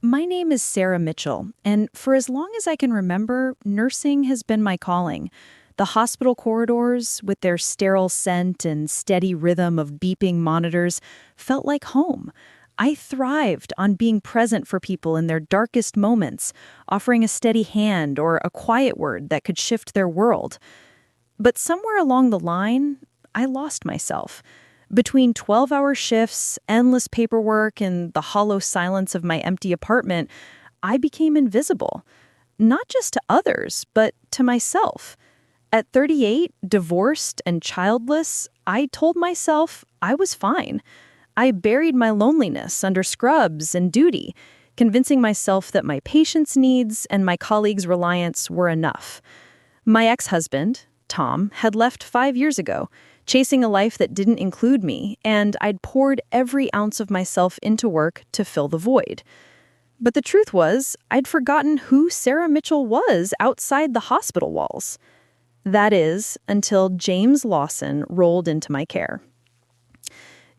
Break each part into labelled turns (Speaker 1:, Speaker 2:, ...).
Speaker 1: My name is Sarah Mitchell, and for as long as I can remember, nursing has been my calling. The hospital corridors, with their sterile scent and steady rhythm of beeping monitors, felt like home. I thrived on being present for people in their darkest moments, offering a steady hand or a quiet word that could shift their world. But somewhere along the line, I lost myself. Between 12-hour shifts, endless paperwork, and the hollow silence of my empty apartment, I became invisible. Not just to others, but to myself. At 38, divorced and childless, I told myself I was fine. I buried my loneliness under scrubs and duty, convincing myself that my patient's needs and my colleagues' reliance were enough. My ex-husband, Tom, had left 5 years ago, chasing a life that didn't include me, and I'd poured every ounce of myself into work to fill the void. But the truth was, I'd forgotten who Sarah Mitchell was outside the hospital walls. That is, until James Lawson rolled into my care.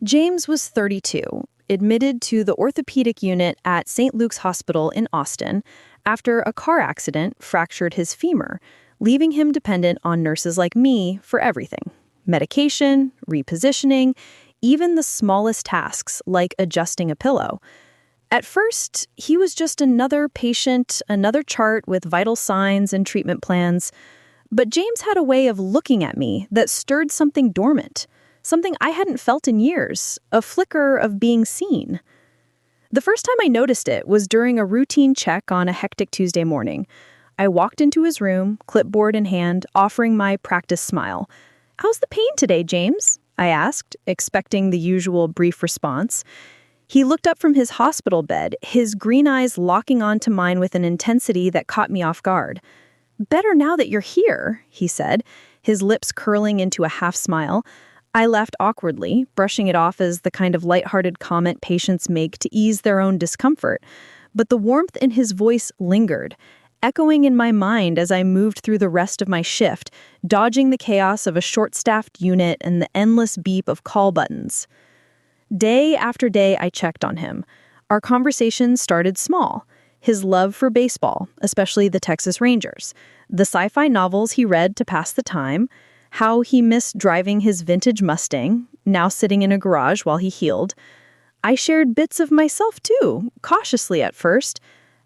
Speaker 1: James was 32, admitted to the orthopedic unit at St. Luke's Hospital in Austin after a car accident fractured his femur, leaving him dependent on nurses like me for everything. Medication, repositioning, even the smallest tasks like adjusting a pillow. At first, he was just another patient, another chart with vital signs and treatment plans. But James had a way of looking at me that stirred something dormant, something I hadn't felt in years, a flicker of being seen. The first time I noticed it was during a routine check on a hectic Tuesday morning. I walked into his room, clipboard in hand, offering my practice smile. "How's the pain today, James?" I asked, expecting the usual brief response. He looked up from his hospital bed, his green eyes locking onto mine with an intensity that caught me off guard. "Better now that you're here," he said, his lips curling into a half smile. I laughed awkwardly, brushing it off as the kind of lighthearted comment patients make to ease their own discomfort. But the warmth in his voice lingered, echoing in my mind as I moved through the rest of my shift, dodging the chaos of a short-staffed unit and the endless beep of call buttons. Day after day, I checked on him. Our conversations started small. His love for baseball, especially the Texas Rangers, the sci-fi novels he read to pass the time, how he missed driving his vintage Mustang, now sitting in a garage while he healed. I shared bits of myself too, cautiously at first,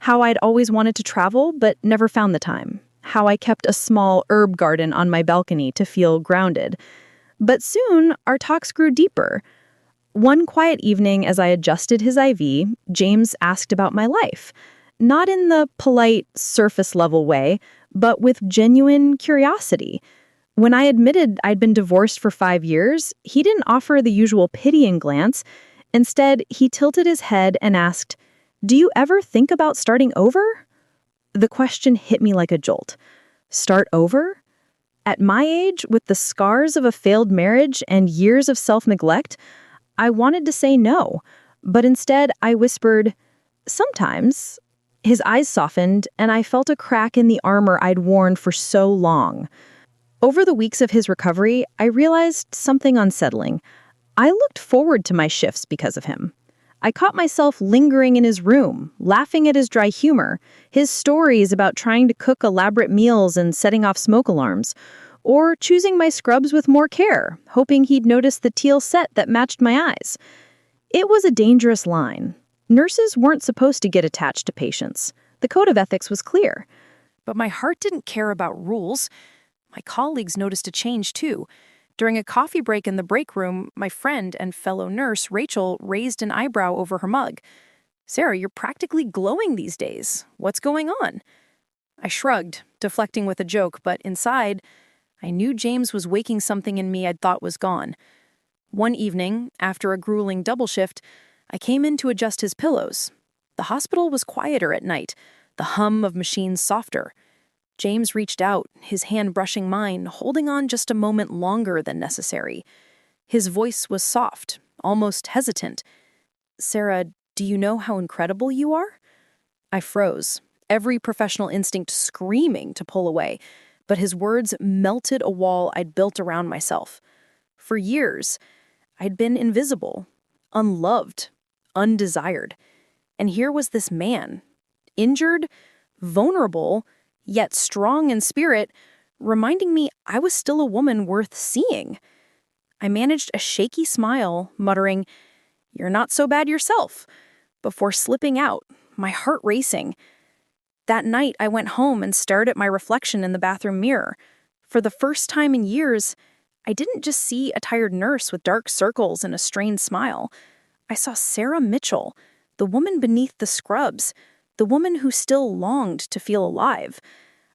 Speaker 1: how I'd always wanted to travel but never found the time, how I kept a small herb garden on my balcony to feel grounded. But soon, our talks grew deeper. One quiet evening as I adjusted his IV, James asked about my life. Not in the polite, surface-level way, but with genuine curiosity. When I admitted I'd been divorced for 5 years, he didn't offer the usual pitying glance. Instead, he tilted his head and asked, "Do you ever think about starting over?" The question hit me like a jolt. Start over? At my age, with the scars of a failed marriage and years of self-neglect, I wanted to say no, but instead I whispered, "Sometimes." His eyes softened, and I felt a crack in the armor I'd worn for so long. Over the weeks of his recovery, I realized something unsettling. I looked forward to my shifts because of him. I caught myself lingering in his room, laughing at his dry humor, his stories about trying to cook elaborate meals and setting off smoke alarms, or choosing my scrubs with more care, hoping he'd notice the teal set that matched my eyes. It was a dangerous line. Nurses weren't supposed to get attached to patients. The code of ethics was clear. But my heart didn't care about rules. My colleagues noticed a change, too. During a coffee break in the break room, my friend and fellow nurse, Rachel, raised an eyebrow over her mug. "Sarah, you're practically glowing these days. What's going on?" I shrugged, deflecting with a joke, but inside, I knew James was waking something in me I'd thought was gone. One evening, after a grueling double shift, I came in to adjust his pillows. The hospital was quieter at night, the hum of machines softer. James reached out, his hand brushing mine, holding on just a moment longer than necessary. His voice was soft, almost hesitant. "Sarah, do you know how incredible you are?" I froze, every professional instinct screaming to pull away, but his words melted a wall I'd built around myself. For years, I'd been invisible, unloved, undesired. And here was this man, injured, vulnerable, yet strong in spirit, reminding me I was still a woman worth seeing. I managed a shaky smile, muttering, "You're not so bad yourself," before slipping out, my heart racing. That night, I went home and stared at my reflection in the bathroom mirror. For the first time in years, I didn't just see a tired nurse with dark circles and a strained smile. I saw Sarah Mitchell, the woman beneath the scrubs, the woman who still longed to feel alive.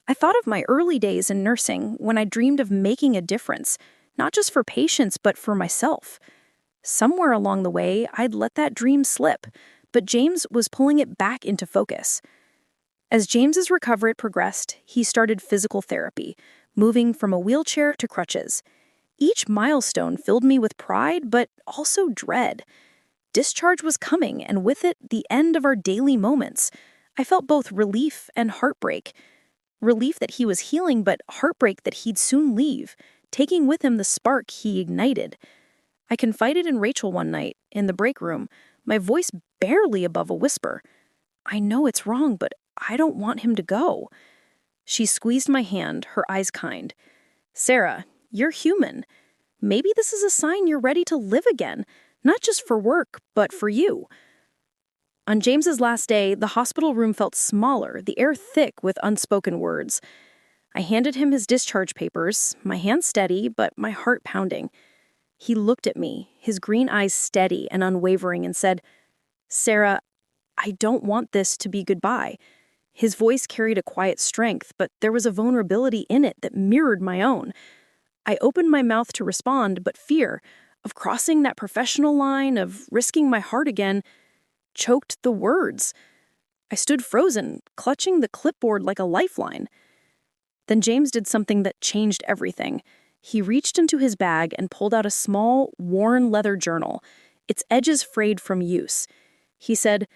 Speaker 1: I thought of my early days in nursing when I dreamed of making a difference, not just for patients, but for myself. Somewhere along the way, I'd let that dream slip, but James was pulling it back into focus. As James's recovery progressed, he started physical therapy, moving from a wheelchair to crutches. Each milestone filled me with pride, but also dread. Discharge was coming, and with it, the end of our daily moments. I felt both relief and heartbreak. Relief that he was healing, but heartbreak that he'd soon leave, taking with him the spark he ignited. I confided in Rachel one night, in the break room, my voice barely above a whisper. "I know it's wrong, but I don't want him to go." She squeezed my hand, her eyes kind. "Sarah, you're human. Maybe this is a sign you're ready to live again, not just for work, but for you." On James's last day, the hospital room felt smaller, the air thick with unspoken words. I handed him his discharge papers, my hand steady, but my heart pounding. He looked at me, his green eyes steady and unwavering, and said, "Sarah, I don't want this to be goodbye." His voice carried a quiet strength, but there was a vulnerability in it that mirrored my own. I opened my mouth to respond, but fear of crossing that professional line, of risking my heart again, choked the words. I stood frozen, clutching the clipboard like a lifeline. Then James did something that changed everything. He reached into his bag and pulled out a small, worn leather journal, its edges frayed from use. He said,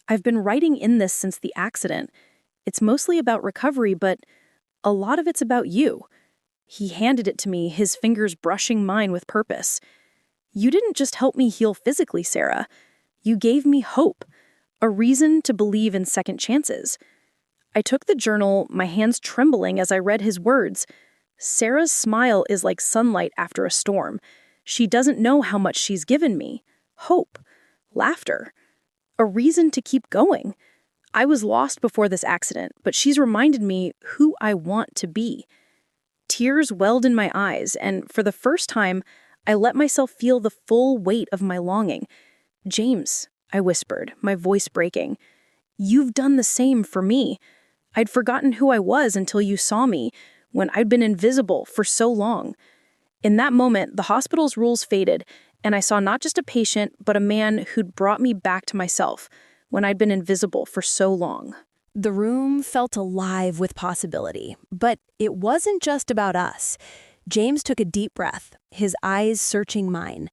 Speaker 1: "I've been writing in this since the accident. It's mostly about recovery, but a lot of it's about you." He handed it to me, his fingers brushing mine with purpose. "You didn't just help me heal physically, Sarah. You gave me hope, a reason to believe in second chances." I took the journal, my hands trembling as I read his words. "Sarah's smile is like sunlight after a storm. She doesn't know how much she's given me. Hope, laughter, a reason to keep going. I was lost before this accident, but she's reminded me who I want to be." Tears welled in my eyes, and for the first time, I let myself feel the full weight of my longing. "James," I whispered, my voice breaking, "you've done the same for me. I'd forgotten who I was until you saw me, when I'd been invisible for so long." In that moment, the hospital's rules faded, and I saw not just a patient, but a man who'd brought me back to myself when I'd been invisible for so long.
Speaker 2: The room felt alive with possibility, but it wasn't just about us. James took a deep breath, his eyes searching mine.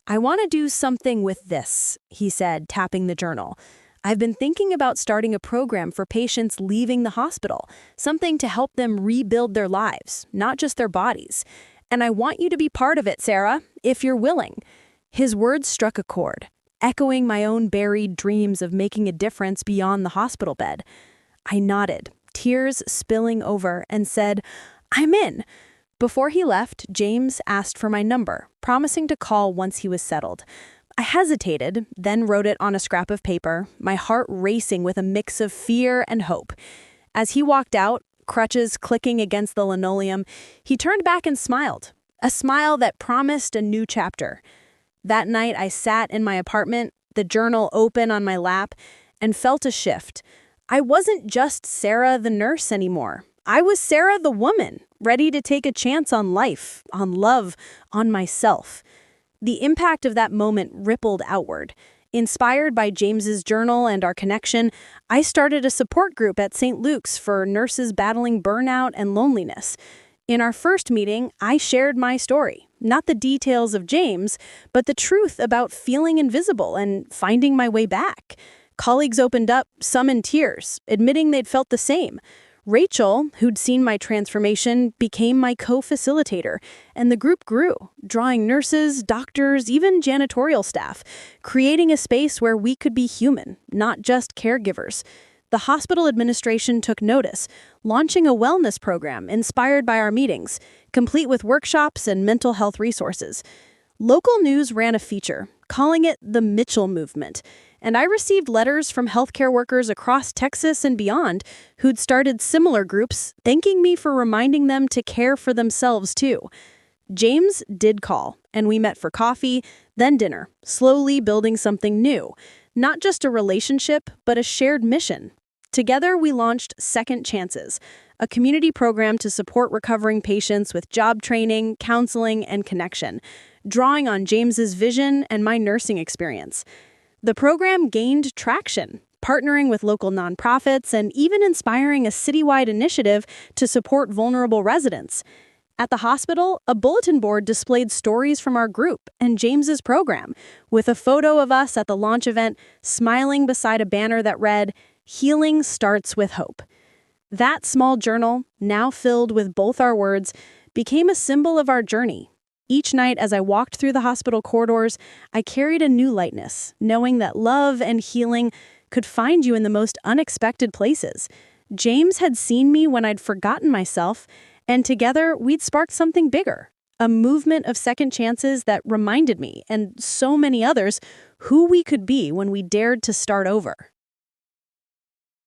Speaker 2: "I want to do something with this," he said, tapping the journal. "I've been thinking about starting a program for patients leaving the hospital, something to help them rebuild their lives, not just their bodies. And I want you to be part of it, Sarah, if you're willing." His words struck a chord, echoing my own buried dreams of making a difference beyond the hospital bed. I nodded, tears spilling over, and said, "I'm in." Before he left, James asked for my number, promising to call once he was settled. I hesitated, then wrote it on a scrap of paper, my heart racing with a mix of fear and hope. As he walked out, crutches clicking against the linoleum, he turned back and smiled, a smile that promised a new chapter. That night, I sat in my apartment, the journal open on my lap, and felt a shift. I wasn't just Sarah the nurse anymore. I was Sarah the woman, ready to take a chance on life, on love, on myself. The impact of that moment rippled outward. Inspired by James's journal and our connection, I started a support group at St. Luke's for nurses battling burnout and loneliness. In our first meeting, I shared my story, not the details of James, but the truth about feeling invisible and finding my way back. Colleagues opened up, some in tears, admitting they'd felt the same. Rachel, who'd seen my transformation, became my co-facilitator, and the group grew, drawing nurses, doctors, even janitorial staff, creating a space where we could be human, not just caregivers. The hospital administration took notice, launching a wellness program inspired by our meetings, complete with workshops and mental health resources. Local news ran a feature, calling it the Mitchell Movement, and I received letters from healthcare workers across Texas and beyond who'd started similar groups, thanking me for reminding them to care for themselves too. James did call, and we met for coffee, then dinner, slowly building something new. Not just a relationship, but a shared mission. Together, we launched Second Chances, a community program to support recovering patients with job training, counseling, and connection, drawing on James's vision and my nursing experience. The program gained traction, partnering with local nonprofits and even inspiring a citywide initiative to support vulnerable residents. At the hospital, a bulletin board displayed stories from our group and James's program, with a photo of us at the launch event smiling beside a banner that read, "Healing starts with hope." That small journal, now filled with both our words, became a symbol of our journey. Each night as I walked through the hospital corridors, I carried a new lightness, knowing that love and healing could find you in the most unexpected places. James had seen me when I'd forgotten myself, and together we'd sparked something bigger, a movement of second chances that reminded me, and so many others, who we could be when we dared to start over.